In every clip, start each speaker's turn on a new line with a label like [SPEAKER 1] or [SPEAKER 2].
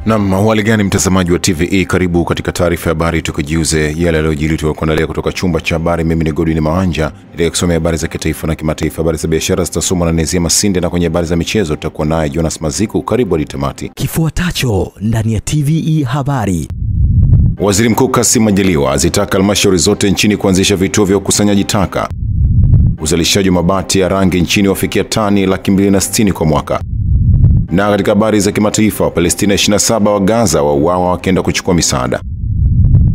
[SPEAKER 1] Naam, hali gani mtazamaji wa TVE, karibu katika taarifa ya habari tukujuze yale yaliyojiri tukuandalia kutoka chumba cha habari. Mimi ni Godwin Mawanja, nitakusomea habari za kitaifa na kimataifa. Habari za biashara zitasomwa na Nezia Masinde, na kwenye habari za michezo tutakuwa naye Jonas Maziku. Karibu hadi tamati.
[SPEAKER 2] Kifuatacho ndani ya TVE habari.
[SPEAKER 1] Waziri Mkuu Kassim Majaliwa azitaka halmashauri zote nchini kuanzisha vituo vya ukusanyaji taka. Uzalishaji wa mabati ya rangi nchini wafikia tani 260,000 kwa mwaka. Na katika habari za kimataifa, wa Palestina 27 wa Gaza wauawa wakienda kuchukua misaada.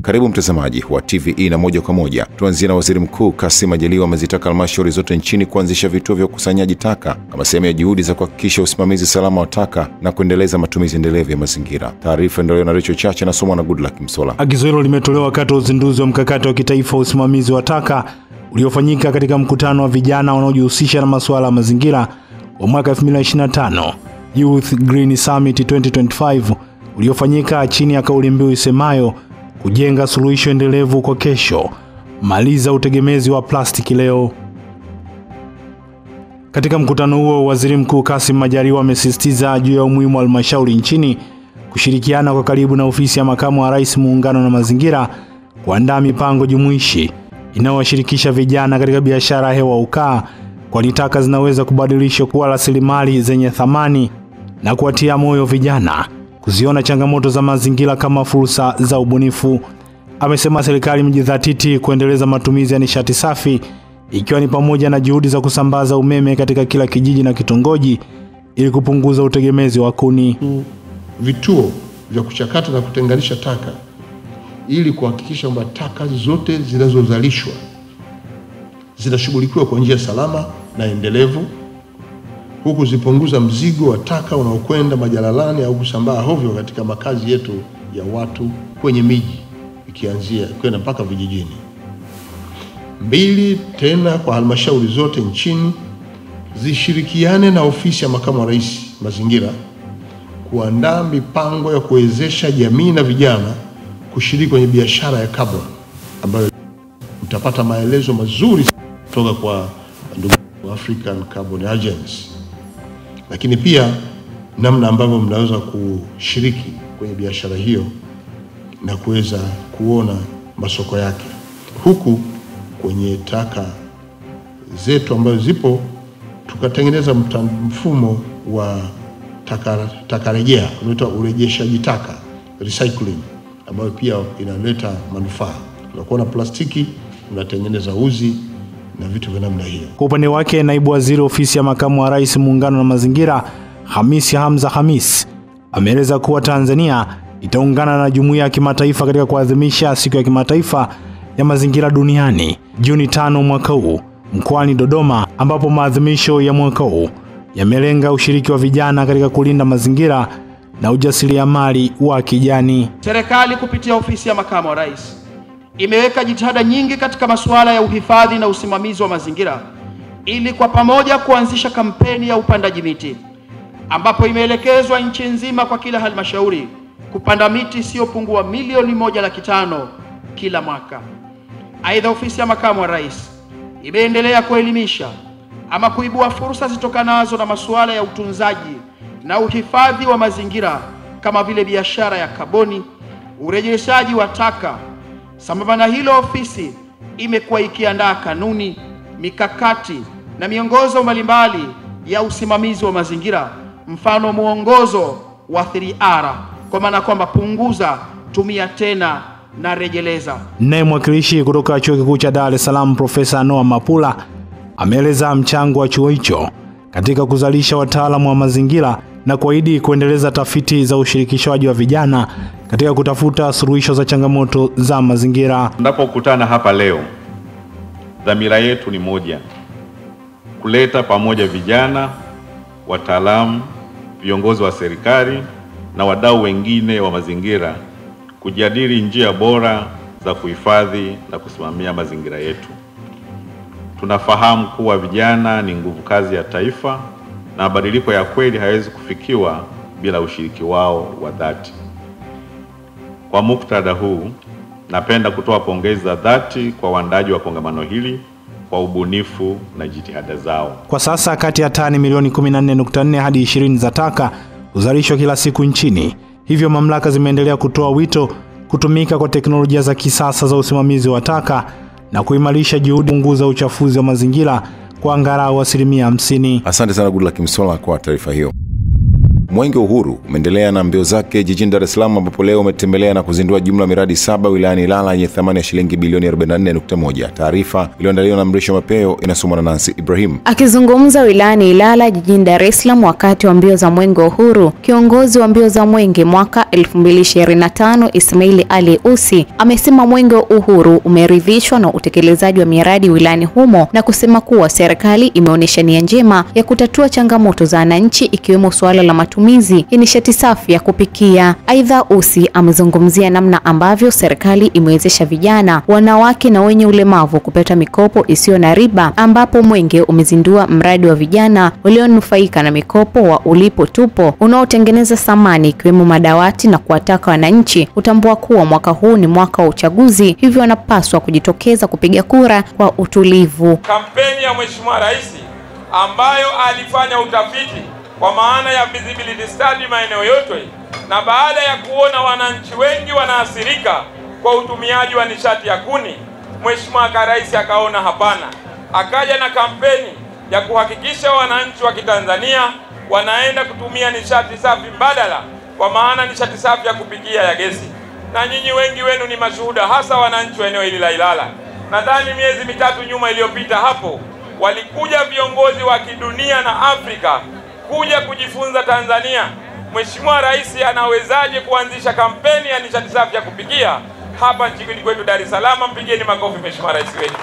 [SPEAKER 1] Karibu mtazamaji wa TVE, na moja kwa moja tuanzie na Waziri Mkuu Kassim Majaliwa amezitaka halmashauri zote nchini kuanzisha vituo vya ukusanyaji taka kama sehemu ya juhudi za kuhakikisha usimamizi salama wa taka na kuendeleza matumizi endelevu ya mazingira. Taarifa ndio na Richo Chache na somo na Goodluck Msola.
[SPEAKER 3] Agizo hilo limetolewa wakati wa uzinduzi wa mkakati wa kitaifa wa usimamizi wa taka uliofanyika katika mkutano wa vijana wanaojihusisha na masuala ya mazingira wa mwaka 2025. Youth Green Summit 2025 uliofanyika chini ya kauli mbiu isemayo kujenga suluhisho endelevu kwa kesho, maliza utegemezi wa plastiki leo. Katika mkutano huo, Waziri Mkuu Kassim Majaliwa amesisitiza juu ya umuhimu wa halmashauri nchini kushirikiana kwa karibu na ofisi ya makamu wa rais muungano na mazingira kuandaa mipango jumuishi inayowashirikisha vijana katika biashara ya hewa ukaa, kwani taka zinaweza kubadilishwa kuwa rasilimali zenye thamani na kuwatia moyo vijana kuziona changamoto za mazingira kama fursa za ubunifu. Amesema serikali imejidhatiti kuendeleza matumizi ya nishati safi, ikiwa ni pamoja na juhudi za kusambaza umeme katika kila kijiji na kitongoji ili kupunguza utegemezi wa kuni.
[SPEAKER 4] Vituo vya kuchakata na kutenganisha taka ili kuhakikisha kwamba taka zote zinazozalishwa zinashughulikiwa kwa njia salama na endelevu, huku zipunguza mzigo wa taka unaokwenda majalalani au kusambaa hovyo katika makazi yetu ya watu kwenye miji, ikianzia kwenda mpaka vijijini. 2, tena kwa halmashauri zote nchini zishirikiane na ofisi ya makamu wa rais mazingira kuandaa mipango ya kuwezesha jamii na vijana kushiriki kwenye biashara ya carbon, ambayo mtapata maelezo mazuri kutoka kwa ndugu African Carbon Agency, lakini pia namna ambavyo mnaweza kushiriki kwenye biashara hiyo na kuweza kuona masoko yake. Huku kwenye taka zetu ambazo zipo, tukatengeneza mfumo wa taka rejea, unaitwa urejeshaji taka, recycling, ambayo pia inaleta manufaa. Unakuwa na plastiki, unatengeneza uzi na vitu vya namna hiyo.
[SPEAKER 3] Kwa upande wake, naibu waziri ofisi ya makamu wa rais muungano na mazingira Hamisi Hamza Hamis ameeleza kuwa Tanzania itaungana na jumuiya ya kimataifa katika kuadhimisha siku ya kimataifa ya mazingira duniani Juni 5 mwaka huu mkoani Dodoma, ambapo maadhimisho ya mwaka huu yamelenga ushiriki wa vijana katika kulinda mazingira na ujasiriamali wa kijani.
[SPEAKER 5] Serikali kupitia ofisi ya makamu wa rais imeweka jitihada nyingi katika masuala ya uhifadhi na usimamizi wa mazingira ili kwa pamoja kuanzisha kampeni ya upandaji miti, ambapo imeelekezwa nchi nzima kwa kila halmashauri kupanda miti isiyopungua milioni 1.5 kila mwaka. Aidha, ofisi ya makamu wa rais imeendelea kuelimisha ama kuibua fursa zitokanazo na masuala ya utunzaji na uhifadhi wa mazingira kama vile biashara ya kaboni, urejeshaji wa taka. Sambamba na hilo, ofisi imekuwa ikiandaa kanuni, mikakati na miongozo mbalimbali ya usimamizi wa mazingira, mfano muongozo wa 3R, kwa maana kwamba punguza, tumia tena na rejeleza.
[SPEAKER 3] Naye mwakilishi kutoka Chuo Kikuu cha Dar es Salaam Profesa Noah Mapula ameeleza mchango wa chuo hicho katika kuzalisha wataalamu wa mazingira na kuahidi kuendeleza tafiti za ushirikishwaji wa vijana katika kutafuta suluhisho za changamoto za mazingira.
[SPEAKER 6] Tunapokutana hapa leo, dhamira yetu ni moja: kuleta pamoja vijana, wataalamu, viongozi wa serikali na wadau wengine wa mazingira kujadili njia bora za kuhifadhi na kusimamia mazingira yetu. Tunafahamu kuwa vijana ni nguvu kazi ya taifa na mabadiliko ya kweli hayawezi kufikiwa bila ushiriki wao wa dhati. Kwa muktadha huu, napenda kutoa pongezi za dhati kwa waandaji wa kongamano hili kwa ubunifu na jitihada zao.
[SPEAKER 3] Kwa sasa kati ya tani milioni 14.4 hadi 20 za taka huzalishwa kila siku nchini, Hivyo mamlaka zimeendelea kutoa wito kutumika kwa teknolojia za kisasa za usimamizi wa taka na kuimarisha juhudi kupunguza uchafuzi wa mazingira kwa angalau 50%.
[SPEAKER 1] Asante sana Goodluck Msolla kwa taarifa hiyo. Mwenge wa Uhuru umeendelea na mbio zake jijini Dar es Salaam, ambapo leo umetembelea na kuzindua jumla miradi 7 wilayani Ilala yenye thamani ya shilingi bilioni 44.1. Taarifa iliyoandaliwa na Mrisho Mapeo inasomwa na Nancy Ibrahim.
[SPEAKER 7] Akizungumza wilayani Ilala jijini Dar es Salaam wakati wa mbio za Mwenge wa Uhuru, kiongozi wa mbio za Mwenge mwaka 2025 Ismail Ali Usi amesema Mwenge wa Uhuru umeridhishwa na utekelezaji wa miradi wilayani humo na kusema kuwa serikali imeonyesha nia njema ya kutatua changamoto za wananchi ikiwemo suala la matumizi ya nishati safi ya kupikia. Aidha, Usi amezungumzia namna ambavyo serikali imewezesha vijana, wanawake na wenye ulemavu kupata mikopo isiyo na riba, ambapo Mwenge umezindua mradi wa vijana walionufaika na mikopo wa Ulipo Tupo unaotengeneza samani ikiwemo madawati, na kuwataka wananchi kutambua kuwa mwaka huu ni mwaka wa uchaguzi, hivyo wanapaswa kujitokeza kupiga kura kwa utulivu.
[SPEAKER 8] Kampeni ya Mheshimiwa Rais ambayo alifanya utafiti kwa maana ya visibility study maeneo yote, na baada ya kuona wananchi wengi wanaathirika kwa utumiaji wa nishati ya kuni, Mheshimiwa Rais akaona hapana, akaja na kampeni ya kuhakikisha wananchi wa Kitanzania wanaenda kutumia nishati safi mbadala, kwa maana nishati safi ya kupikia ya gesi. Na nyinyi wengi wenu ni mashuhuda, hasa wananchi wa eneo hili la Ilala. Nadhani miezi mitatu nyuma iliyopita hapo walikuja viongozi wa kidunia na Afrika kuja kujifunza Tanzania Mheshimiwa Rais anawezaje kuanzisha kampeni ya nishati safi ya kupikia hapa nchini kwetu Dar es Salaam. Mpigeni makofi Mheshimiwa Rais wetu.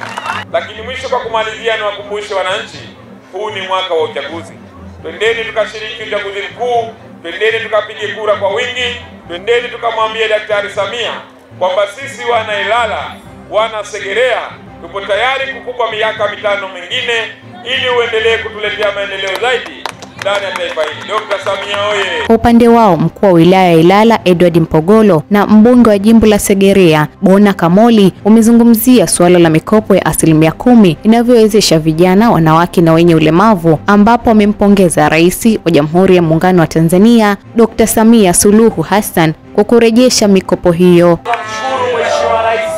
[SPEAKER 8] Lakini mwisho, kwa kumalizia, ni wakumbushe wananchi, huu ni mwaka wa uchaguzi. Twendeni tukashiriki uchaguzi mkuu, twendeni tukapige kura kwa wingi, twendeni tukamwambie Daktari Samia kwamba sisi wana Ilala, wana Segerea tupo tayari kukupa miaka 5 mingine ili uendelee kutuletea maendeleo zaidi ndani ya taifa hili. Dr. Samia oye!
[SPEAKER 7] Kwa upande wao, mkuu wa wilaya ya Ilala Edward Mpogolo na mbunge wa jimbo la Segerea Bona Kamoli umezungumzia suala la mikopo ya 10% inavyowezesha vijana, wanawake na wenye ulemavu, ambapo wamempongeza Rais wa Jamhuri ya Muungano wa Tanzania Dr. Samia Suluhu Hassan kwa kurejesha mikopo hiyo.
[SPEAKER 9] Tunamshukuru Mheshimiwa Rais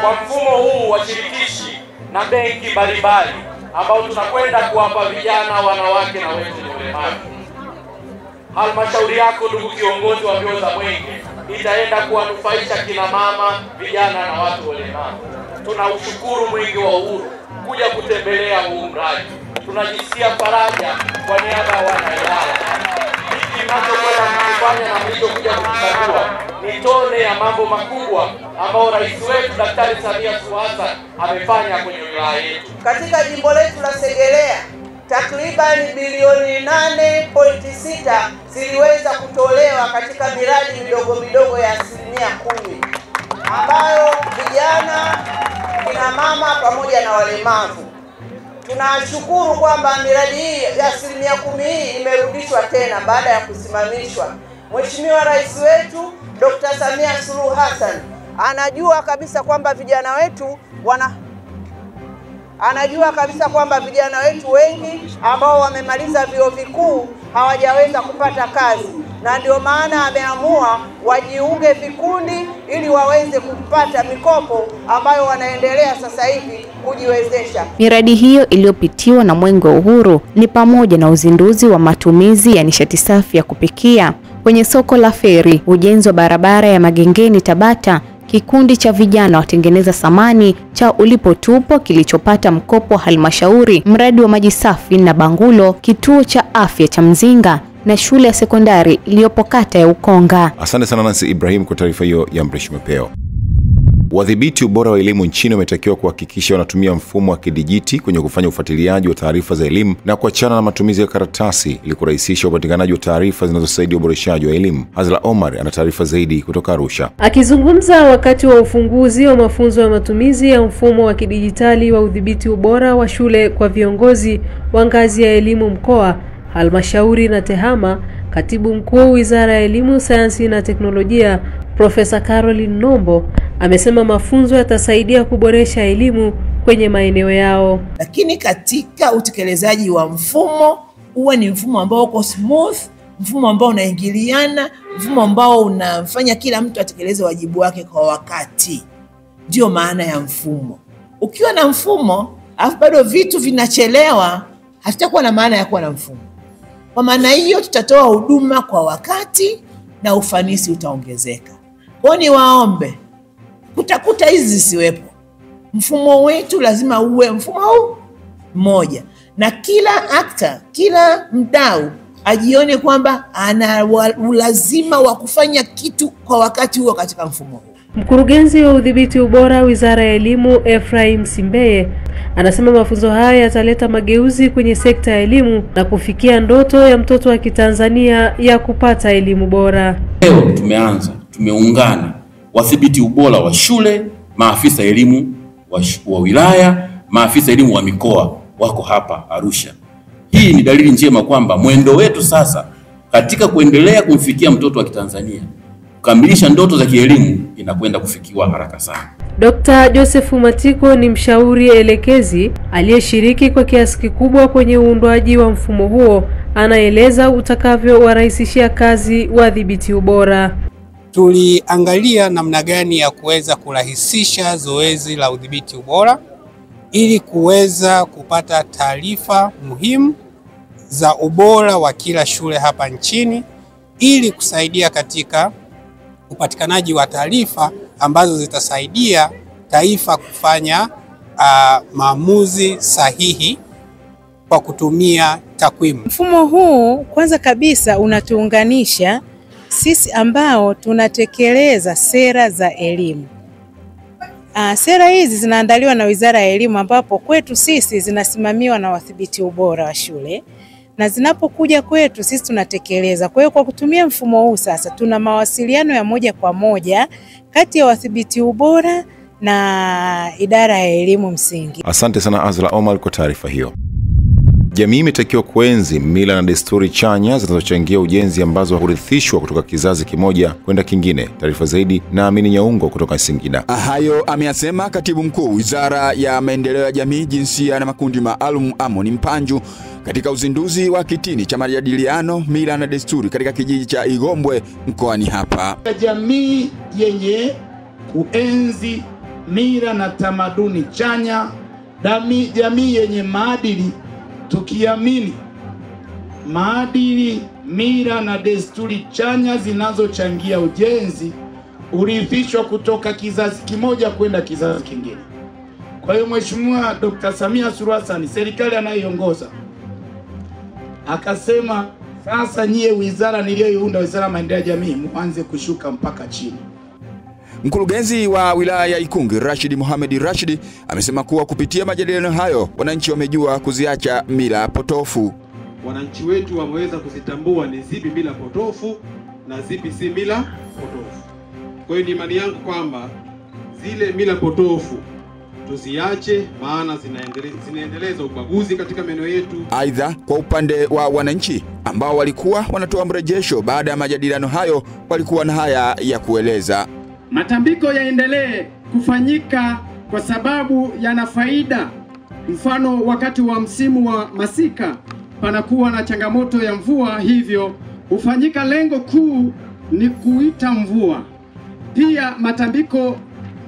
[SPEAKER 9] kwa mfumo huu wa shirikishi na benki mbalimbali ambao tunakwenda kuwapa vijana, wanawake na wenye ulemavu. Halmashauri yako, ndugu kiongozi wa mbio za Mwenge, itaenda kuwanufaisha kina mama, vijana na watu walemavu. Tunaushukuru Mwenge wa Uhuru kuja kutembelea huu mradi. Tunajisikia faraja kwa niaba ya wana Ilala. Hiki tunachokwenda kufanya na mlichokuja kukagua ni tone ya mambo makubwa ambao Rais wetu Daktari Samia Suluhu Hassan amefanya kwenye wilaya yetu.
[SPEAKER 10] Katika jimbo letu la Segerea takriban bilioni 8.6 ziliweza kutolewa katika miradi midogo midogo ya 10% ambayo vijana, kina mama pamoja na walemavu. Tunashukuru kwamba miradi hii ya 10% hii imerudishwa tena baada ya kusimamishwa. Mheshimiwa Rais wetu Dr. Samia Suluhu Hassan anajua kabisa kwamba vijana wetu wengi ambao wamemaliza vyuo vikuu hawajaweza kupata kazi, na ndio maana ameamua wajiunge vikundi ili waweze kupata mikopo ambayo wanaendelea sasa hivi kujiwezesha.
[SPEAKER 7] Miradi hiyo iliyopitiwa na Mwenge wa Uhuru ni pamoja na uzinduzi wa matumizi ya nishati safi ya kupikia kwenye soko la Feri, ujenzi wa barabara ya Magengeni Tabata, kikundi cha vijana watengeneza samani cha Ulipo Tupo kilichopata mkopo wa halmashauri, mradi wa maji safi na Bangulo, kituo cha afya cha Mzinga na shule ya sekondari iliyopo kata ya Ukonga.
[SPEAKER 1] Asante sana Nancy Ibrahim kwa taarifa hiyo ya Mrisho Mapeo. Wadhibiti ubora wa elimu nchini wametakiwa kuhakikisha wanatumia mfumo wa kidijiti kwenye kufanya ufuatiliaji wa taarifa za elimu na kuachana na matumizi ya karatasi ili kurahisisha upatikanaji wa taarifa zinazosaidia uboreshaji wa elimu. Hazla Omar ana taarifa zaidi kutoka Arusha.
[SPEAKER 11] Akizungumza wakati wa ufunguzi wa mafunzo ya matumizi ya mfumo wa kidijitali wa udhibiti ubora wa shule kwa viongozi wa ngazi ya elimu mkoa, halmashauri na tehama, Katibu Mkuu Wizara ya Elimu, Sayansi na Teknolojia Profesa Caroline Nombo amesema mafunzo yatasaidia kuboresha elimu kwenye maeneo yao.
[SPEAKER 12] Lakini katika utekelezaji wa mfumo, uwe ni mfumo ambao uko smooth,
[SPEAKER 10] mfumo ambao unaingiliana, mfumo ambao unafanya kila mtu atekeleze wajibu wake kwa wakati. Ndio maana ya mfumo. Ukiwa na mfumo alafu bado vitu vinachelewa, havitakuwa na maana ya kuwa na mfumo. Kwa maana hiyo tutatoa huduma kwa wakati na ufanisi utaongezeka. Kwa ni waombe kutakuta hizi zisiwepo. Mfumo wetu lazima uwe mfumo huu mmoja, na kila actor, kila mdau ajione kwamba ana ulazima wa kufanya kitu kwa wakati huo katika mfumo huu.
[SPEAKER 11] Mkurugenzi wa udhibiti ubora Wizara ya Elimu Ephraim Simbeye anasema mafunzo haya yataleta mageuzi kwenye sekta ya elimu na kufikia ndoto ya mtoto wa Kitanzania ya kupata elimu bora.
[SPEAKER 12] Leo tumeungana wadhibiti ubora wa shule, maafisa elimu wa wilaya, maafisa elimu wa mikoa wako hapa Arusha. Hii ni dalili njema kwamba mwendo wetu sasa katika kuendelea kumfikia mtoto wa Kitanzania, kukamilisha ndoto za kielimu inakwenda kufikiwa haraka sana.
[SPEAKER 11] Dr. Joseph Matiko ni mshauri elekezi aliyeshiriki kwa kiasi kikubwa kwenye uundwaji wa mfumo huo. Anaeleza utakavyowarahisishia kazi wadhibiti ubora.
[SPEAKER 13] Tuliangalia namna gani ya kuweza kurahisisha zoezi la udhibiti ubora ili kuweza kupata taarifa muhimu za ubora wa kila shule hapa nchini, ili kusaidia katika upatikanaji wa taarifa ambazo zitasaidia taifa kufanya maamuzi sahihi kwa kutumia takwimu.
[SPEAKER 14] Mfumo huu kwanza kabisa unatuunganisha sisi ambao tunatekeleza sera za elimu. Sera hizi zinaandaliwa na Wizara ya Elimu, ambapo kwetu sisi zinasimamiwa na wadhibiti ubora wa shule, na zinapokuja kwetu sisi tunatekeleza. Kwa hiyo kwa kutumia mfumo huu sasa tuna mawasiliano ya moja kwa moja kati ya wadhibiti ubora na idara ya elimu msingi.
[SPEAKER 1] Asante sana Azla Omar kwa taarifa hiyo. Jamii imetakiwa kuenzi mila na desturi chanya zinazochangia ujenzi ambazo hurithishwa kutoka kizazi kimoja kwenda kingine. Taarifa zaidi na Amini Nyaungo kutoka Singida.
[SPEAKER 15] Hayo ameyasema Katibu Mkuu Wizara ya Maendeleo ya Jamii, Jinsia na Makundi Maalum Amoni Mpanju katika uzinduzi wa kitini cha majadiliano mila na desturi katika kijiji cha Igombwe mkoani hapa.
[SPEAKER 16] Jamii yenye kuenzi mila na tamaduni chanya, jamii yenye maadili, tukiamini maadili, mila na desturi chanya zinazochangia ujenzi urithishwa kutoka kizazi kimoja kwenda kizazi kingine. Kwa hiyo Mheshimiwa Dr. Samia Suluhu Hassan, serikali anayoongoza, akasema sasa nyie wizara niliyoiunda, Wizara ya Maendeleo ya Jamii, mwanze kushuka mpaka chini.
[SPEAKER 15] Mkurugenzi wa wilaya ya Ikungi Rashid Mohamed Rashid amesema kuwa kupitia majadiliano hayo wananchi wamejua kuziacha mila potofu.
[SPEAKER 17] Wananchi wetu wameweza kuzitambua ni zipi mila potofu na zipi si mila potofu. Kwa hiyo ni imani yangu kwamba zile mila potofu tuziache, maana zinaendeleza ubaguzi katika maeneo yetu.
[SPEAKER 15] Aidha, kwa upande wa wananchi ambao walikuwa wanatoa mrejesho baada ya majadiliano hayo, walikuwa na haya ya kueleza.
[SPEAKER 18] Matambiko yaendelee kufanyika kwa sababu yana faida. Mfano, wakati wa msimu wa masika panakuwa na changamoto ya mvua, hivyo hufanyika, lengo kuu ni kuita mvua. Pia matambiko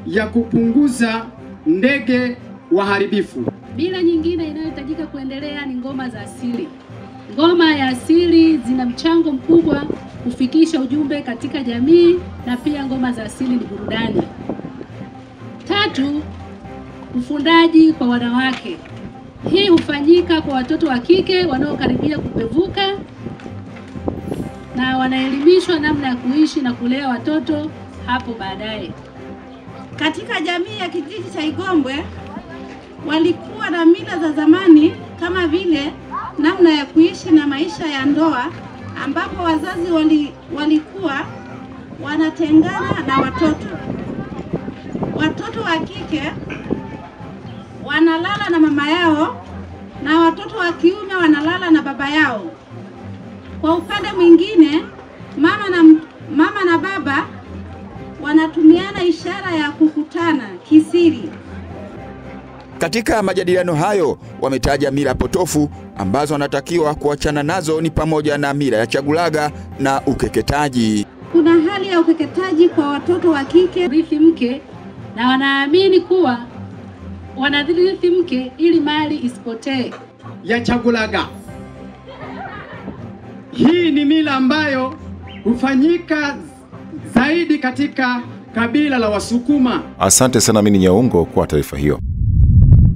[SPEAKER 18] ya kupunguza ndege waharibifu.
[SPEAKER 19] Mila nyingine inayohitajika kuendelea ni ngoma za asili. Ngoma ya asili zina mchango mkubwa kufikisha ujumbe katika jamii, na pia ngoma za asili ni burudani. 3, ufundaji kwa wanawake. Hii hufanyika kwa watoto wa kike wanaokaribia kupevuka, na wanaelimishwa namna ya kuishi na kulea watoto hapo baadaye.
[SPEAKER 20] Katika jamii ya kijiji cha Igombwe walikuwa na mila za zamani kama vile namna ya kuishi na maisha ya ndoa, ambapo wazazi walikuwa wanatengana na watoto. Watoto wa kike wanalala na mama yao na watoto wa kiume wanalala na baba yao. Kwa upande mwingine, mama na baba wanatumiana ishara ya kukutana kisiri.
[SPEAKER 15] Katika majadiliano hayo wametaja mila potofu ambazo wanatakiwa kuachana nazo ni pamoja na mila ya chagulaga na ukeketaji.
[SPEAKER 19] Kuna hali ya ukeketaji kwa watoto wa kike rithi mke, na wanaamini kuwa wanadhirithi mke ili mali isipotee.
[SPEAKER 18] Ya chagulaga, hii ni mila ambayo hufanyika zaidi katika kabila la Wasukuma.
[SPEAKER 1] Asante sana Amini Nyaungo kwa taarifa hiyo.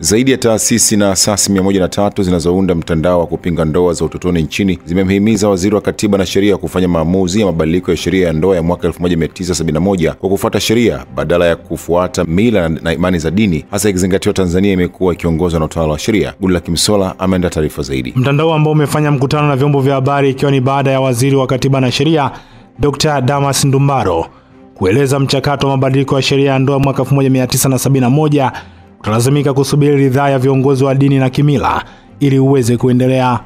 [SPEAKER 1] Zaidi ya taasisi na asasi 103 zinazounda mtandao wa kupinga ndoa za utotoni nchini zimemhimiza Waziri wa Katiba na Sheria kufanya maamuzi ya mabadiliko ya sheria ya ndoa ya mwaka 1971 kwa kufuata sheria badala ya kufuata mila na imani za dini, hasa ikizingatiwa Tanzania imekuwa ikiongozwa na utawala wa sheria. Goodluck Kimsola ameenda taarifa zaidi.
[SPEAKER 3] Mtandao ambao umefanya mkutano na vyombo vya habari ikiwa ni baada ya Waziri wa Katiba na Sheria Dr. Damas Ndumbaro kueleza mchakato wa mabadiliko ya sheria ya ndoa mwaka 1971 utalazimika kusubiri ridhaa ya viongozi wa dini na kimila ili uweze kuendelea.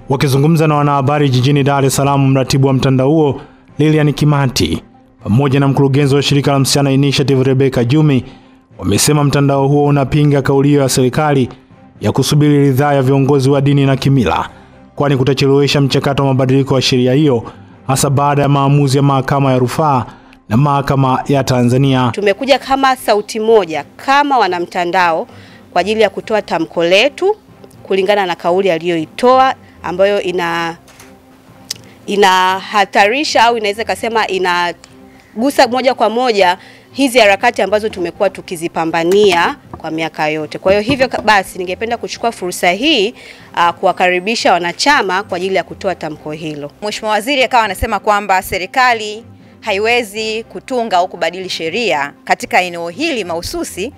[SPEAKER 3] Wakizungumza na wanahabari jijini Dar es Salaam, mratibu wa mtandao huo Lilian Kimati pamoja na mkurugenzi wa shirika la Msichana Initiative Rebecca Jumi wamesema mtandao huo unapinga kauli ya serikali ya kusubiri ridhaa ya viongozi wa dini na kimila, kwani kutachelewesha mchakato wa mabadiliko ya sheria hiyo, hasa baada ya maamuzi ya mahakama ya rufaa na mahakama ya Tanzania.
[SPEAKER 21] Tumekuja kama sauti moja kama wanamtandao kwa ajili ya kutoa tamko letu kulingana na kauli aliyoitoa ambayo inahatarisha au inaweza kusema inagusa moja kwa moja hizi harakati ambazo tumekuwa tukizipambania kwa miaka yote. Kwa hivyo basi ningependa kuchukua fursa hii kuwakaribisha wanachama kwa ajili ya kutoa tamko hilo.
[SPEAKER 22] Mheshimiwa Waziri akawa anasema kwamba serikali haiwezi kutunga au kubadili sheria katika eneo hili mahususi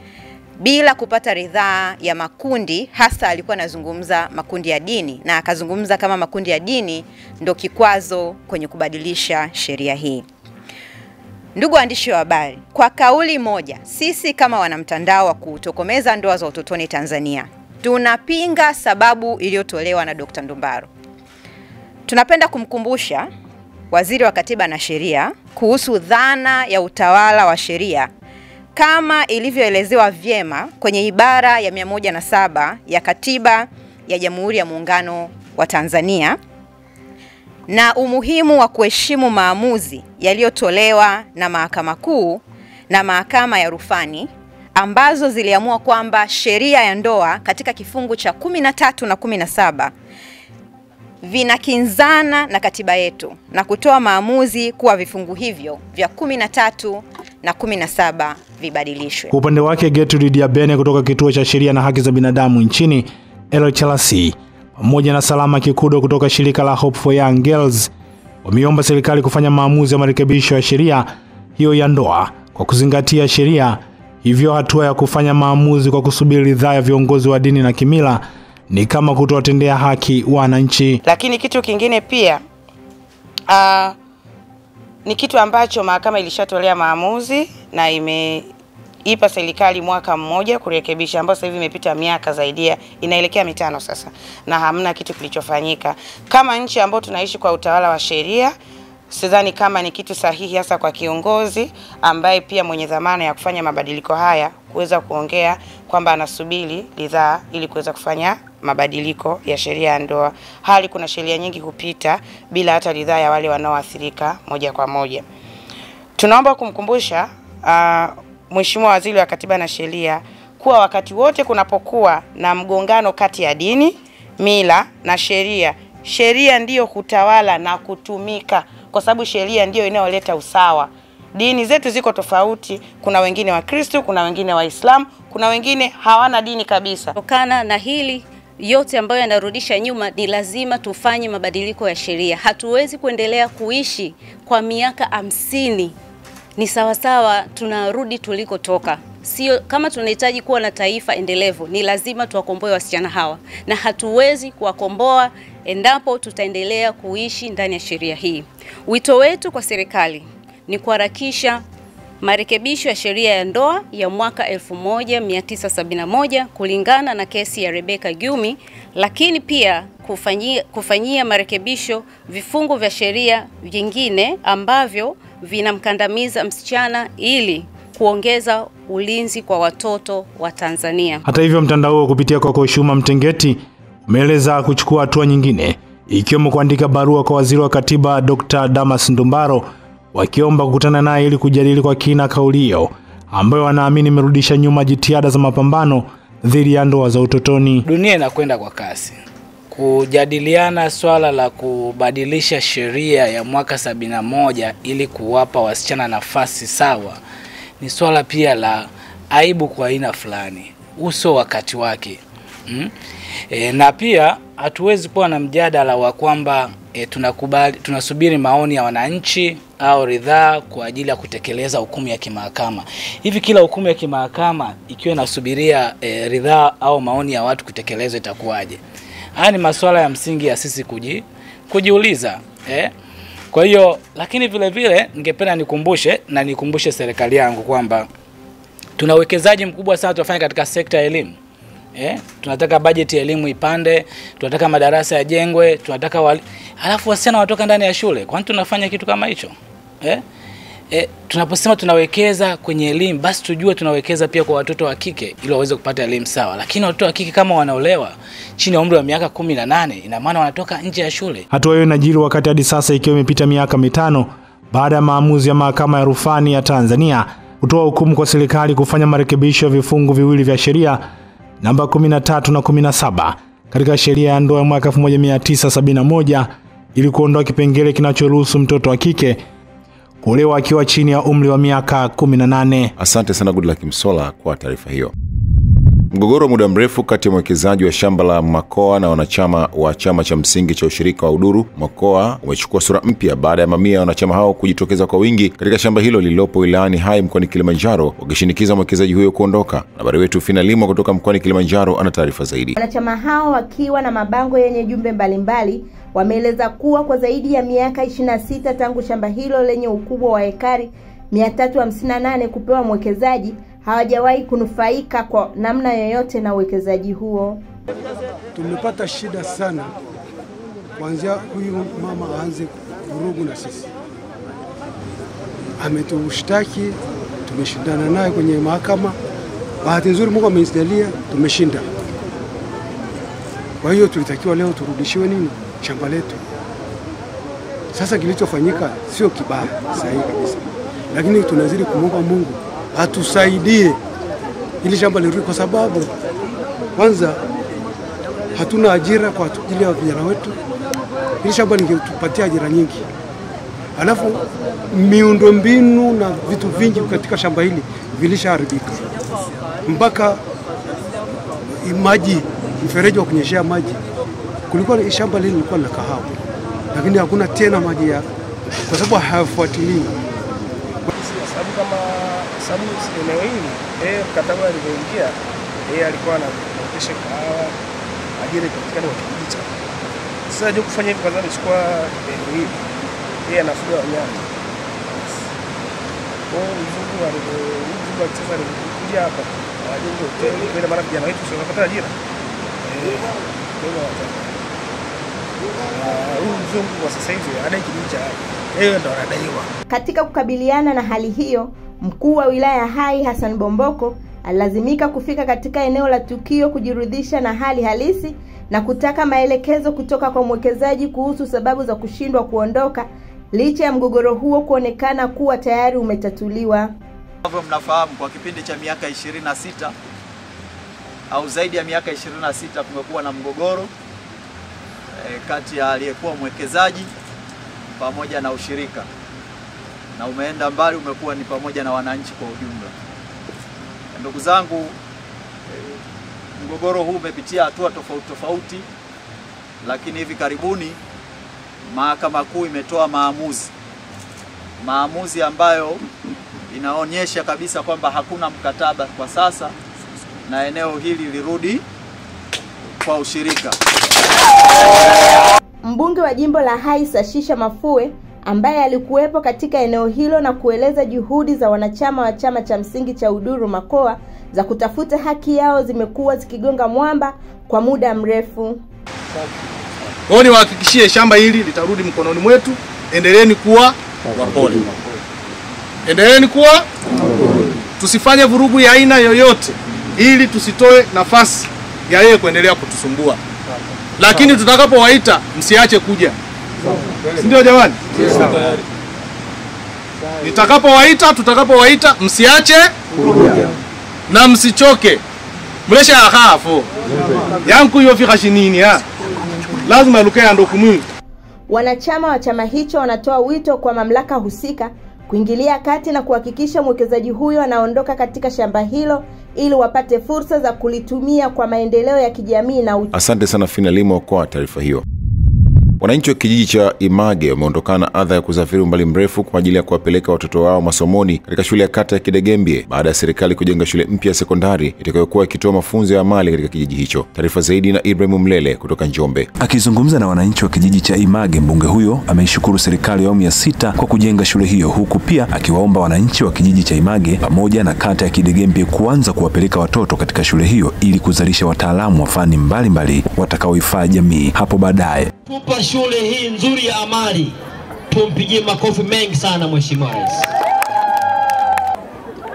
[SPEAKER 22] bila kupata ridhaa ya makundi, hasa alikuwa anazungumza makundi ya dini, na akazungumza kama makundi ya dini ndio kikwazo kwenye kubadilisha sheria hii. Ndugu waandishi wa habari, kwa kauli moja, sisi kama wanamtandao wa kutokomeza ndoa za utotoni Tanzania, tunapinga sababu iliyotolewa na Dr. Ndumbaro. Tunapenda kumkumbusha Waziri wa Katiba na Sheria kuhusu dhana ya utawala wa sheria kama ilivyoelezewa vyema kwenye ibara ya 107 ya Katiba ya Jamhuri ya Muungano wa Tanzania, na umuhimu wa kuheshimu maamuzi yaliyotolewa na Mahakama Kuu na Mahakama ya Rufani ambazo ziliamua kwamba sheria ya ndoa katika kifungu cha 13 na 17 vinakinzana na katiba yetu na kutoa maamuzi kuwa vifungu hivyo vya 13 na 17 vibadilishwe.
[SPEAKER 3] Kwa upande wake Gertrude Diabene kutoka Kituo cha Sheria na Haki za Binadamu nchini LHRC pamoja na Salama Kikudo kutoka shirika la Hope for Young Girls wameomba serikali kufanya maamuzi ya marekebisho ya sheria hiyo ya ndoa kwa kuzingatia sheria, hivyo hatua ya kufanya maamuzi kwa kusubiri ridhaa ya viongozi wa dini na kimila ni kama kutowatendea haki wananchi.
[SPEAKER 23] Lakini kitu kingine pia ni kitu ambacho mahakama ilishatolea maamuzi na imeipa serikali mwaka mmoja kurekebisha, ambao sasa hivi imepita miaka zaidi ya inaelekea 5 sasa na hamna kitu kilichofanyika. Kama nchi ambayo tunaishi kwa utawala wa sheria, sidhani kama ni kitu sahihi hasa kwa kiongozi ambaye pia mwenye dhamana ya kufanya mabadiliko haya kuweza kuongea kwamba anasubiri ridhaa ili kuweza kufanya mabadiliko ya sheria ya ndoa. Hali kuna sheria nyingi kupita bila hata ridhaa ya wale wanaoathirika moja kwa moja. Tunaomba kumkumbusha Mheshimiwa Waziri wa Katiba na Sheria kuwa wakati wote kunapokuwa na mgongano kati ya dini, mila na sheria, sheria ndiyo hutawala na kutumika kwa sababu sheria ndiyo inayoleta usawa. Dini zetu ziko tofauti, kuna wengine wa Kristo, kuna wengine Waislamu, kuna wengine hawana dini kabisa.
[SPEAKER 24] Kutokana na hili yote ambayo yanarudisha nyuma, ni lazima tufanye mabadiliko ya sheria. Hatuwezi kuendelea kuishi kwa miaka 50. Ni sawasawa tunarudi tulikotoka. Sio kama tunahitaji kuwa na taifa endelevu, ni lazima tuwakomboe wasichana hawa, na hatuwezi kuwakomboa endapo tutaendelea kuishi ndani ya sheria hii. Wito wetu kwa serikali ni kuharakisha marekebisho ya sheria ya ndoa ya mwaka 1971 kulingana na kesi ya Rebecca Jumi, lakini pia kufanyia marekebisho vifungu vya sheria vingine ambavyo vinamkandamiza msichana ili kuongeza ulinzi kwa watoto wa Tanzania.
[SPEAKER 3] Hata hivyo, mtandao huo kupitia kwa Shuma Mtengeti umeeleza kuchukua hatua nyingine, ikiwemo kuandika barua kwa Waziri wa Katiba Dr. Damas Ndumbaro wakiomba kukutana naye ili kujadili kwa kina kauli hiyo ambayo wanaamini imerudisha nyuma jitihada za mapambano dhidi ya ndoa za utotoni.
[SPEAKER 2] Dunia inakwenda kwa kasi. Kujadiliana swala la kubadilisha sheria ya mwaka 71 ili kuwapa wasichana nafasi sawa ni swala pia la aibu kwa aina fulani. Uso wakati wake. Na pia hatuwezi kuwa na mjadala wa kwamba tunasubiri maoni ya wananchi au ridhaa kwa ajili ya kutekeleza hukumu ya kimahakama. Hivi kila hukumu ya kimahakama ikiwa inasubiria ridhaa au maoni ya watu kutekelezwa itakuwaje? Haya ni masuala ya msingi ya sisi kujiuliza. Kwa hiyo, lakini vile vile ningependa nikumbushe serikali yangu kwamba tuna uwekezaji mkubwa sana tunafanya katika sekta ya elimu. Tunataka bajeti ya elimu ipande, tunataka madarasa yajengwe, tunataka halafu wasichana watoka ndani ya shule. Kwani tunafanya kitu kama hicho? Tunaposema tunawekeza kwenye elimu, basi tujue tunawekeza pia kwa watoto wa kike ili waweze kupata elimu sawa. Lakini watoto wa kike kama wanaolewa chini ya umri wa miaka 18, ina maana wanatoka nje ya shule.
[SPEAKER 3] Hatua hiyo inajiri wakati hadi sasa ikiwa imepita miaka 5 baada ya maamuzi ya Mahakama ya Rufani ya Tanzania kutoa hukumu kwa serikali kufanya marekebisho ya vifungu viwili vya sheria namba 13 na 17 katika sheria ya ndoa ya mwaka 1971 ili kuondoa kipengele kinachoruhusu mtoto wa kike kuolewa akiwa chini ya umri wa miaka 18.
[SPEAKER 1] Asante sana Goodluck Msolla kwa taarifa hiyo. Mgogoro muda mrefu kati ya mwekezaji wa shamba la Makoa na wanachama wa chama cha msingi cha ushirika wa Uduru Makoa umechukua sura mpya baada ya mamia ya wanachama hao kujitokeza kwa wingi katika shamba hilo lililopo wilayani Hai mkoani Kilimanjaro wakishinikiza mwekezaji huyo kuondoka. Habari wetu Fina Limo kutoka mkoani Kilimanjaro ana taarifa zaidi.
[SPEAKER 4] Wanachama hao wakiwa na mabango yenye jumbe mbalimbali wameeleza kuwa kwa zaidi ya miaka 26 tangu shamba hilo lenye ukubwa wa ekari 358 kupewa mwekezaji hawajawahi kunufaika kwa namna yoyote na uwekezaji huo.
[SPEAKER 5] Tumepata shida sana kuanzia huyu mama aanze vurugu na sisi. Ametushtaki, tumeshindana naye kwenye mahakama. Bahati nzuri Mungu amenijalia tumeshinda. Kwa hiyo tulitakiwa leo turudishiwe nini? Shamba letu. Sasa kilichofanyika sio kibaya, sahihi kabisa. Lakini tunazidi kumwomba Mungu atusaidie ili shamba lirudi, kwa sababu kwanza hatuna ajira kwa ajili ya vijana wetu. Ili shamba lingetupatia ajira nyingi. Alafu miundombinu na vitu vingi katika shamba hili vilishaharibika. Mpaka maji, mfereji wa kunyeshea maji. Kulikuwa shamba hili lilikuwa la kahawa. Lakini hakuna tena maji ya kwa sababu hayafuatiliwi.
[SPEAKER 6] Sababu eneo hili mkataba alivyoingia alikuwa anaotesha kahawa ajira katika kijiji cha. Sasa je kufanya hivi kwanza nichukua eneo hili anafuga wanyama. Mzungu alicheza alikuja hapa ajenge hoteli kwa maana vijana wetu sio wanapata ajira. Huyu mzungu kwa sasa hivi adai kijiji cha ndo anadaiwa.
[SPEAKER 4] Katika kukabiliana na hali hiyo, mkuu wa wilaya Hai Hassan Bomboko alilazimika kufika katika eneo la tukio kujirudisha na hali halisi na kutaka maelekezo kutoka kwa mwekezaji kuhusu sababu za kushindwa kuondoka licha ya mgogoro huo kuonekana kuwa tayari umetatuliwa.
[SPEAKER 25] Kama mnafahamu, kwa kipindi cha miaka 26 au zaidi ya miaka 26 kumekuwa na mgogoro kati ya aliyekuwa mwekezaji pamoja na ushirika, na umeenda mbali, umekuwa ni pamoja na wananchi kwa ujumla. Ndugu zangu, mgogoro huu umepitia hatua tofauti tofauti, lakini hivi karibuni Mahakama Kuu imetoa maamuzi ambayo inaonyesha kabisa kwamba hakuna mkataba kwa sasa na eneo hili lirudi kwa ushirika.
[SPEAKER 4] Mbunge wa jimbo la Hai Sashisha Mafue ambaye alikuwepo katika eneo hilo na kueleza juhudi za wanachama wa chama cha msingi cha Uduru Makoa za kutafuta haki yao zimekuwa zikigonga mwamba kwa muda mrefu.
[SPEAKER 6] Kwa hiyo niwahakikishie shamba hili litarudi mkononi mwetu. Endeleeni kuwa wapole. Endeleeni kuwa tusifanye vurugu ya aina yoyote ili tusitoe nafasi ya yeye kuendelea kutusumbua. Lakini tutakapowaita msiache kuja. Ndio jamani? Tutakapowaita msiache kuja. Na msichoke. Mlesha hafu. Yangu yofika shinini ha. Lazima lukea ndo kumwi.
[SPEAKER 4] Wanachama wa chama hicho wanatoa wito kwa mamlaka husika kuingilia kati na kuhakikisha mwekezaji huyo anaondoka katika shamba hilo ili wapate fursa za kulitumia kwa maendeleo ya kijamii na uchumi.
[SPEAKER 1] Asante sana Fina Limo kwa taarifa hiyo. Wananchi wa kijiji cha Image wameondokana na adha ya kusafiri umbali mrefu kwa ajili ya kuwapeleka watoto wao masomoni katika shule ya kata ya Kidegembye baada ya serikali kujenga shule mpya ya sekondari itakayokuwa ikitoa mafunzo ya amali katika kijiji hicho. Taarifa zaidi na Ibrahim Mlele kutoka Njombe.
[SPEAKER 7] Akizungumza na wananchi wa kijiji cha Image, mbunge huyo ameishukuru serikali ya awamu ya 6 kwa kujenga shule hiyo, huku pia akiwaomba wananchi wa kijiji cha Image pamoja na kata ya Kidegembye kuanza kuwapeleka watoto katika shule hiyo ili kuzalisha wataalamu wa fani mbalimbali watakaoifaa jamii hapo baadaye.
[SPEAKER 8] Tupa shule hii nzuri ya amali, tumpigie makofi mengi sana Mheshimiwa Rais.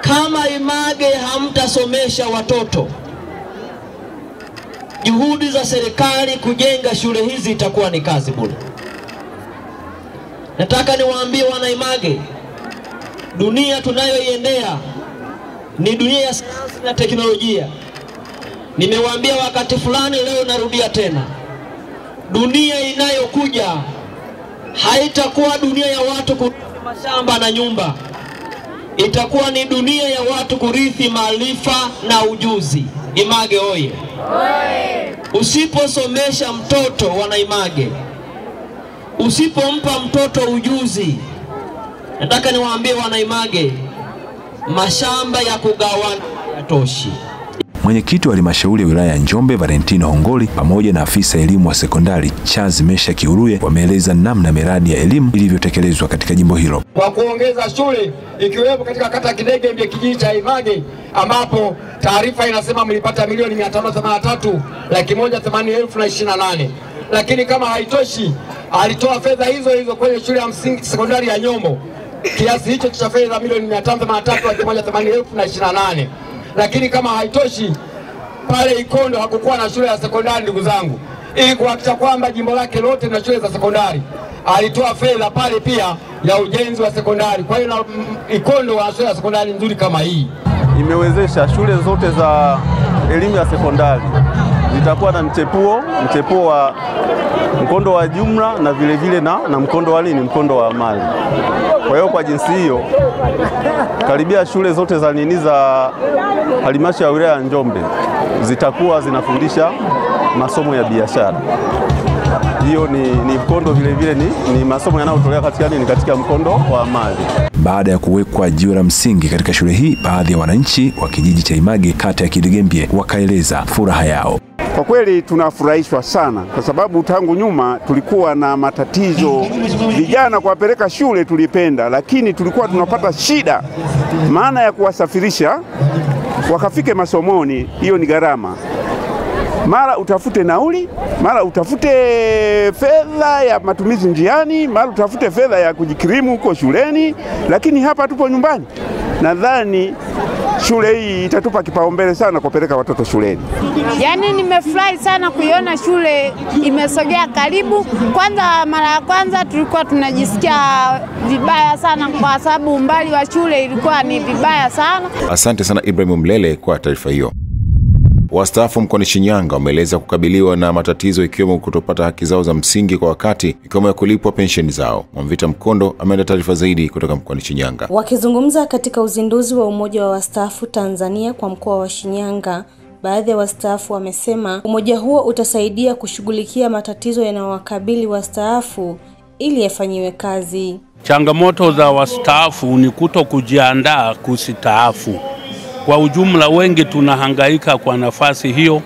[SPEAKER 8] Kama Image hamtasomesha watoto, juhudi za serikali kujenga shule hizi itakuwa ni kazi bure. Nataka niwaambie wana Image, dunia tunayoiendea ni dunia ya sayansi na teknolojia. Nimewaambia wakati fulani, leo narudia tena. Dunia inayokuja haitakuwa dunia ya watu kurithi mashamba na nyumba. Itakuwa ni dunia ya watu kurithi maarifa na ujuzi. Image oye! Usiposomesha mtoto wana Image, usipompa mtoto ujuzi, nataka niwaambie wana Image, mashamba ya kugawana hayatoshi.
[SPEAKER 7] Mwenyekiti wa halmashauri ya wilaya ya Njombe Valentino Hongoli pamoja na afisa elimu wa sekondari Charles Mesha Kiuruye wameeleza namna miradi ya elimu ilivyotekelezwa katika jimbo hilo.
[SPEAKER 18] Kwa kuongeza shule ikiwepo katika kata Kidegembye kijiji cha Image, ambapo taarifa inasema mlipata milioni 583,180,028. Lakini kama haitoshi, alitoa fedha hizo hizo kwenye shule ya msingi sekondari ya Nyombo, kiasi hicho cha fedha milioni 583,180,028. Lakini kama haitoshi, pale Ikondo hakukuwa na shule ya sekondari ndugu zangu. Ili kuhakikisha kwamba jimbo lake lote na shule za sekondari, alitoa fedha pale pia ya ujenzi wa sekondari. Kwa hiyo Ikondo wana shule ya sekondari nzuri kama hii.
[SPEAKER 9] Imewezesha shule zote za elimu ya sekondari zitakuwa na mchepuo wa mkondo wa jumla na vile vile na mkondo wa mkondo wa amali. Kwa hiyo kwa jinsi hiyo karibia shule zote za halmashauri ya wilaya ya Njombe zitakuwa zinafundisha masomo ya biashara. Hiyo ni mkondo vile vile ni masomo yanayotolewa katika mkondo wa amali.
[SPEAKER 7] Baada ya kuwekwa jiwe la msingi katika shule hii, baadhi ya wananchi wa kijiji cha Image kata ya Kidegembye wakaeleza furaha yao.
[SPEAKER 10] Kwa kweli tunafurahishwa sana kwa sababu tangu nyuma tulikuwa na matatizo. Vijana kuwapeleka shule tulipenda, lakini tulikuwa tunapata shida, maana ya kuwasafirisha wakafike masomoni, hiyo ni gharama. Mara utafute nauli, mara utafute fedha ya matumizi njiani, mara utafute fedha ya kujikirimu huko shuleni, lakini hapa tupo nyumbani. Nadhani shule hii itatupa kipaumbele sana kupeleka watoto shuleni.
[SPEAKER 12] Yaani nimefurahi sana kuiona shule imesogea karibu. Kwanza mara ya kwanza tulikuwa tunajisikia vibaya sana kwa sababu umbali wa shule ilikuwa ni vibaya sana.
[SPEAKER 1] Asante sana Ibrahim Mlele kwa taarifa hiyo. Wastaafu mkoani Shinyanga wameeleza kukabiliwa na matatizo ikiwemo kutopata haki zao za msingi kwa wakati, ikiwemo ya kulipwa pensheni zao. Mwamvita Mkondo ameenda taarifa zaidi kutoka mkoani Shinyanga.
[SPEAKER 26] Wakizungumza katika uzinduzi wa umoja wa wastaafu Tanzania kwa mkoa wa Shinyanga, baadhi ya wastaafu wamesema umoja huo utasaidia kushughulikia matatizo yanayowakabili wastaafu ili yafanyiwe kazi.
[SPEAKER 27] Changamoto za wastaafu ni kuto kujiandaa kustaafu. Kwa ujumla wengi tunahangaika kwa nafasi hiyo.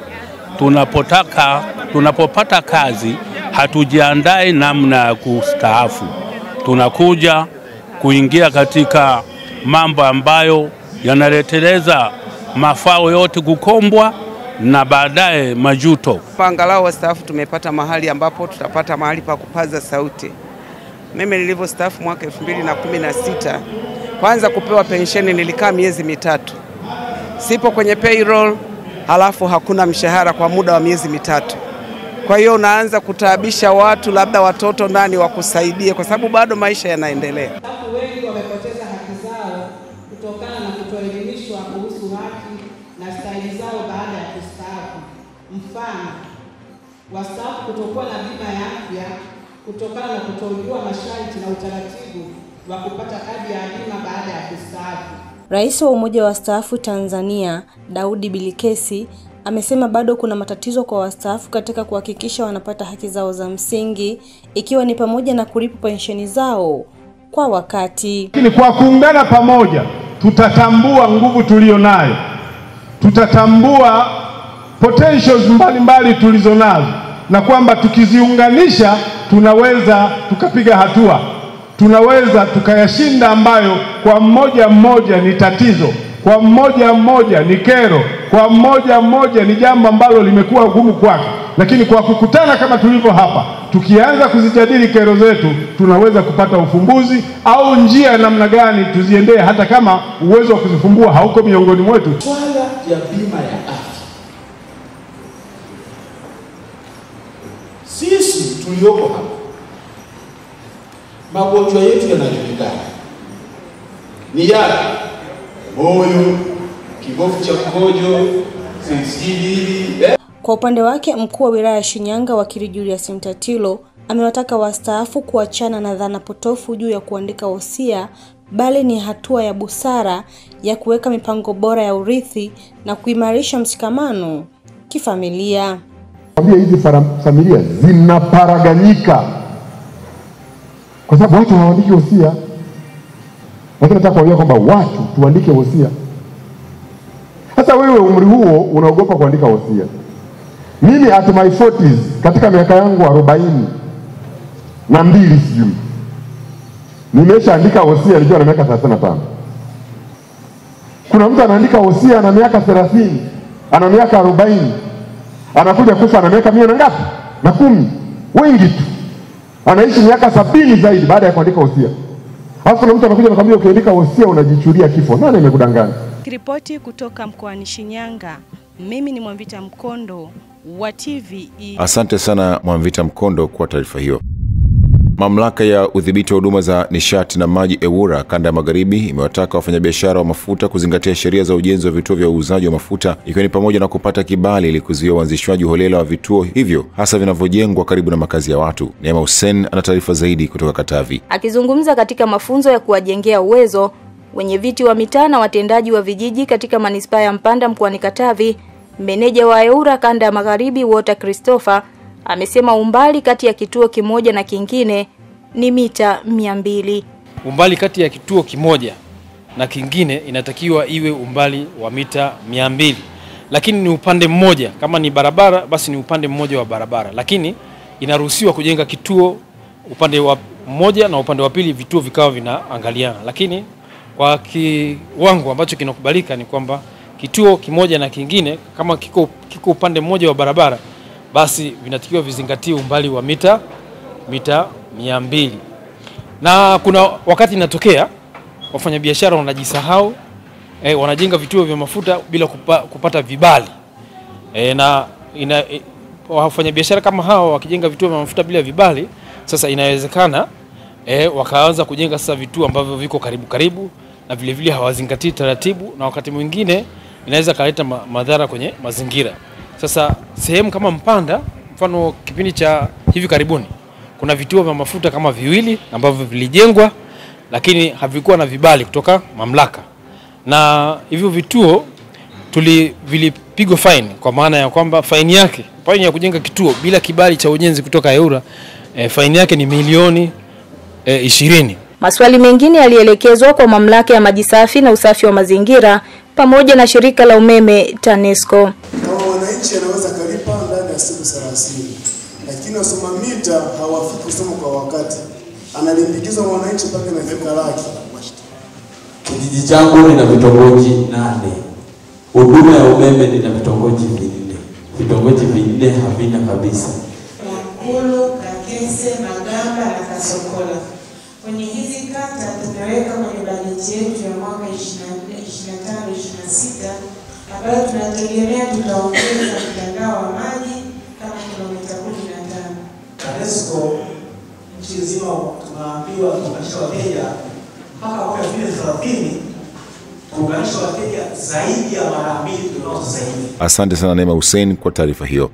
[SPEAKER 27] Tunapopata kazi hatujiandai namna ya kustaafu. Tunakuja kuingia katika mambo ambayo yanaleteleza mafao yote kukombwa na baadaye majuto.
[SPEAKER 28] Angalau wastaafu tumepata mahali ambapo tutapata mahali pa kupaza sauti. Mimi nilivyostaafu mwaka 2016 Kwanza kupewa pensheni nilikaa miezi mitatu. Sipo kwenye payroll, halafu hakuna mshahara kwa muda wa miezi mitatu. Kwa hiyo unaanza kutaabisha watu, labda watoto ndani wakusaidie, kwa sababu bado maisha yanaendelea.
[SPEAKER 11] Watu wengi wamepoteza haki zao kutokana na kutoelimishwa kuhusu haki na stahili zao baada ya kustaafu. Mfano, wastaafu kutokuwa na bima ya afya kutokana na kutojua masharti na utaratibu wa kupata kadi ya bima baada ya kustaafu.
[SPEAKER 26] Rais wa Umoja wa Wastaafu Tanzania, Daudi Bilikesi, amesema bado kuna matatizo kwa wastaafu katika kuhakikisha wanapata haki zao za msingi, ikiwa ni pamoja na kulipa pensheni zao kwa wakati.
[SPEAKER 13] Lakini kwa kuungana pamoja tutatambua nguvu tulionayo. Tutatambua potentials mbalimbali tulizonazo, na kwamba tukiziunganisha tunaweza tukapiga hatua. Tunaweza tukayashinda ambayo kwa mmoja mmoja ni tatizo, kwa mmoja mmoja ni kero, kwa mmoja mmoja ni jambo ambalo limekuwa gumu kwake. Lakini kwa kukutana kama tulivyo hapa, tukianza kuzijadili kero zetu, tunaweza kupata ufumbuzi au njia namna gani tuziendee, hata kama uwezo wa kuzifumbua hauko miongoni mwetu.
[SPEAKER 14] Swala ya bima ya afya, sisi tulioko hapa, magonjwa yetu yanajulikana ni yapi: moyo, kibofu cha mkojo, sisili.
[SPEAKER 26] Kwa upande wake, mkuu wa wilaya ya Shinyanga Wakili Julius Mtatilo amewataka wastaafu kuachana na dhana potofu juu ya kuandika wosia, bali ni hatua ya busara ya kuweka mipango bora ya urithi na kuimarisha mshikamano kifamilia.
[SPEAKER 15] Hizi familia zinaparaganyika kwa sababu watu hawaandiki wosia. Lakini nataka kuambia kwamba watu tuandike wosia. Sasa wewe umri huo unaogopa kuandika wosia. Mimi at my 40s, katika miaka yangu 42 sijui, nimeshaandika wosia nikiwa na miaka 35. Kuna mtu anaandika wosia na miaka 30, ana miaka 40, anakuja kufa na miaka 100 na ngapi? Na 10. Wengi tu anaishi miaka 70 zaidi baada ya kuandika wosia. Halafu na mtu anakuja anakuambia ukiandika wosia unajichuria kifo. Nani amekudanganya?
[SPEAKER 26] Ripoti kutoka mkoani Shinyanga, mimi ni Mwamvita Mkondo wa TVE.
[SPEAKER 1] Asante sana Mwamvita Mkondo kwa taarifa hiyo. Mamlaka ya udhibiti wa huduma za nishati na maji EWURA kanda ya Magharibi imewataka wafanyabiashara wa mafuta kuzingatia sheria za ujenzi wa vituo vya uuzaji wa mafuta, ikiwa ni pamoja na kupata kibali ili kuzuia uanzishwaji holela wa vituo hivyo, hasa vinavyojengwa karibu na makazi ya watu. Neema Hussein ana taarifa zaidi kutoka Katavi.
[SPEAKER 16] Akizungumza katika mafunzo ya kuwajengea uwezo wenyeviti wa mitaa na watendaji wa vijiji katika manispaa ya Mpanda mkoani Katavi, meneja wa EWURA kanda ya Magharibi Walter Christopher amesema umbali kati ya kituo kimoja na kingine ni mita 200.
[SPEAKER 17] Umbali kati ya kituo kimoja na kingine inatakiwa iwe umbali wa mita 200. Lakini ni upande mmoja, kama ni barabara basi ni upande mmoja wa barabara. Lakini inaruhusiwa kujenga kituo upande wa mmoja na upande wa pili vituo vikawa vinaangaliana. Lakini kwa kiwango ambacho kinakubalika ni kwamba kituo kimoja na kingine kama kiko upande mmoja wa barabara, basi vinatakiwa vizingatie umbali wa mita 200. Na kuna wakati inatokea wafanyabiashara wanajisahau, wanajenga vituo vya mafuta bila kupata vibali. Na wafanyabiashara kama hao wakijenga vituo vya mafuta bila vibali, sasa inawezekana wakaanza kujenga sasa vituo ambavyo viko karibu na vile vile hawazingatii taratibu, na wakati mwingine inaweza kaleta madhara kwenye mazingira. Sasa sehemu kama Mpanda, mfano kipindi cha hivi karibuni, kuna vituo vya mafuta kama 2 ambavyo vilijengwa lakini havikuwa na vibali kutoka mamlaka. Na hivyo vituo vilipigwa fine, kwa maana ya kwamba fine yake, fine ya kujenga kituo bila kibali cha ujenzi kutoka EWURA, fine yake ni milioni 20.
[SPEAKER 16] Maswali mengine yalielekezwa kwa mamlaka ya maji safi na usafi wa mazingira pamoja na shirika la umeme TANESCO.
[SPEAKER 19] Kama wananchi anaweza kalipa ndani ya siku 30, lakini wasoma mita hawafiki kusoma kwa wakati, analimbikiza wananchi mpaka inafika laki.
[SPEAKER 20] Kijiji changu nina vitongoji 8. Huduma ya umeme nina vitongoji 4. Vitongoji 4 havina kabisa.
[SPEAKER 11] Makulu, Kakese, Magamba na Kasokola. Kwenye hizi
[SPEAKER 2] kata tumeweka kwenye bajeti yetu ya mwaka 25-26 ambayo tunategemea tutaongeza mtandao wa maji kama kilomita 15.
[SPEAKER 3] TANESCO nchi nzima tunaambiwa kuunganisha wateja mpaka mwaka 2030 kuunganisha wateja zaidi ya mara 2 tunao sasa hivi.
[SPEAKER 1] Asante sana Neema Hussein kwa taarifa hiyo.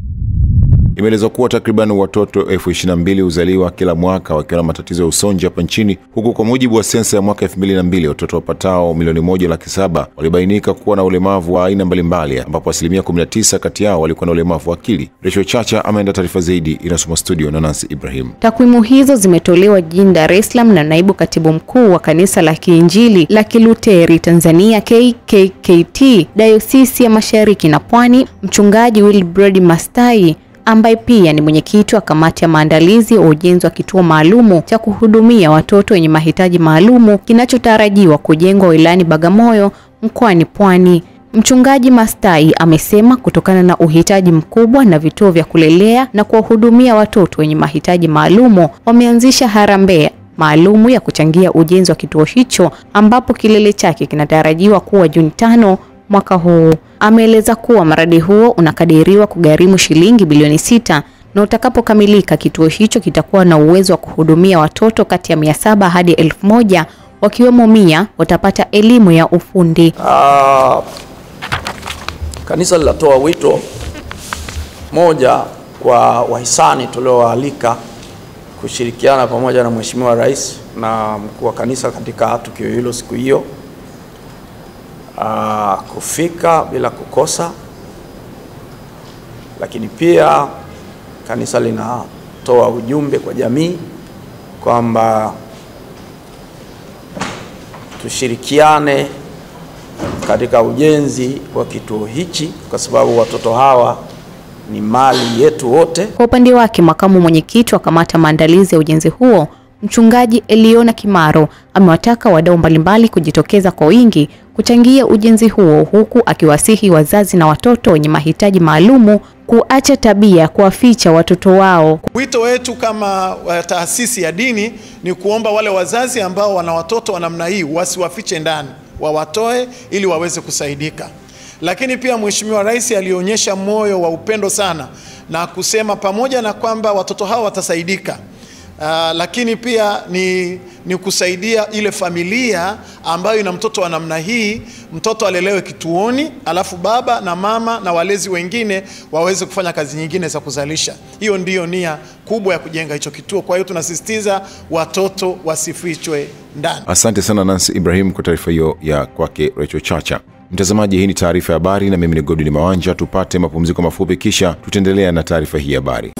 [SPEAKER 1] Imeelezwa kuwa takriban watoto 22,000 huzaliwa kila mwaka wakiwa na matatizo ya usonji hapa nchini, huku kwa mujibu wa sensa ya mwaka 2002 watoto wapatao 1,700,000 walibainika kuwa na ulemavu wa aina mbalimbali, ambapo 19% kati yao walikuwa na ulemavu wa akili. Rachel Chacha ameenda taarifa zaidi, inasoma studio na Nancy Ibrahim.
[SPEAKER 5] Takwimu hizo zimetolewa jijini Dar es Salaam na naibu katibu mkuu wa kanisa la Kiinjili la Kiluteri Tanzania KKKT Dayosisi ya Mashariki na Pwani, mchungaji Wilbrod Mastai, ambaye pia ni mwenyekiti wa kamati ya maandalizi ya ujenzi wa kituo maalumu cha kuhudumia watoto wenye mahitaji maalumu kinachotarajiwa kujengwa wilayani Bagamoyo mkoani Pwani. Mchungaji Mastai amesema kutokana na uhitaji mkubwa na vituo vya kulelea na kuwahudumia watoto wenye mahitaji maalumu, wameanzisha harambee maalumu ya kuchangia ujenzi wa kituo hicho, ambapo kilele chake kinatarajiwa kuwa Juni 5 mwaka huu. Ameeleza kuwa mradi huo unakadiriwa kugharimu shilingi bilioni 6 na utakapokamilika kituo hicho kitakuwa na uwezo wa kuhudumia watoto kati ya 700 hadi 1000, wakiwemo 100 watapata elimu ya ufundi.
[SPEAKER 21] Kanisa linatoa wito moja kwa wahisani tulioalika kushirikiana pamoja na Mheshimiwa Rais na mkuu wa kanisa katika tukio hilo siku hiyo, kufika bila kukosa. Lakini pia kanisa linatoa ujumbe kwa jamii kwamba tushirikiane katika ujenzi wa kituo hichi kwa sababu watoto hawa ni mali yetu wote.
[SPEAKER 5] Kwa upande wake, makamu mwenyekiti wa kamati ya maandalizi ya ujenzi huo, Mchungaji Eliona Kimaro, amewataka wadau mbalimbali kujitokeza kwa wingi kuchangia ujenzi huo, huku akiwasihi wazazi na watoto wenye mahitaji maalumu kuacha tabia ya kuwaficha watoto wao.
[SPEAKER 22] Wito wetu kama taasisi ya dini ni kuomba wale wazazi ambao wana watoto wa namna hii wasiwafiche ndani, wawatoe ili waweze kusaidika. Lakini pia Mheshimiwa Rais alionyesha moyo wa upendo sana na kusema pamoja na kwamba watoto hao watasaidika, lakini pia ni kusaidia ile familia ambayo ina mtoto wa namna hii, mtoto alelewe kituoni, alafu baba na mama na walezi wengine waweze kufanya kazi nyingine za kuzalisha. Hiyo ndiyo nia kubwa ya kujenga hicho kituo. Kwa hiyo tunasisitiza watoto wasifichwe ndani.
[SPEAKER 1] Asante sana Nancy Ibrahim kwa taarifa hiyo ya kwake Rachel Chacha. Mtazamaji, hii ni taarifa ya habari na mimi ni Godwin Mawanja. Tupate mapumziko mafupi kisha tutaendelea na taarifa hii ya habari.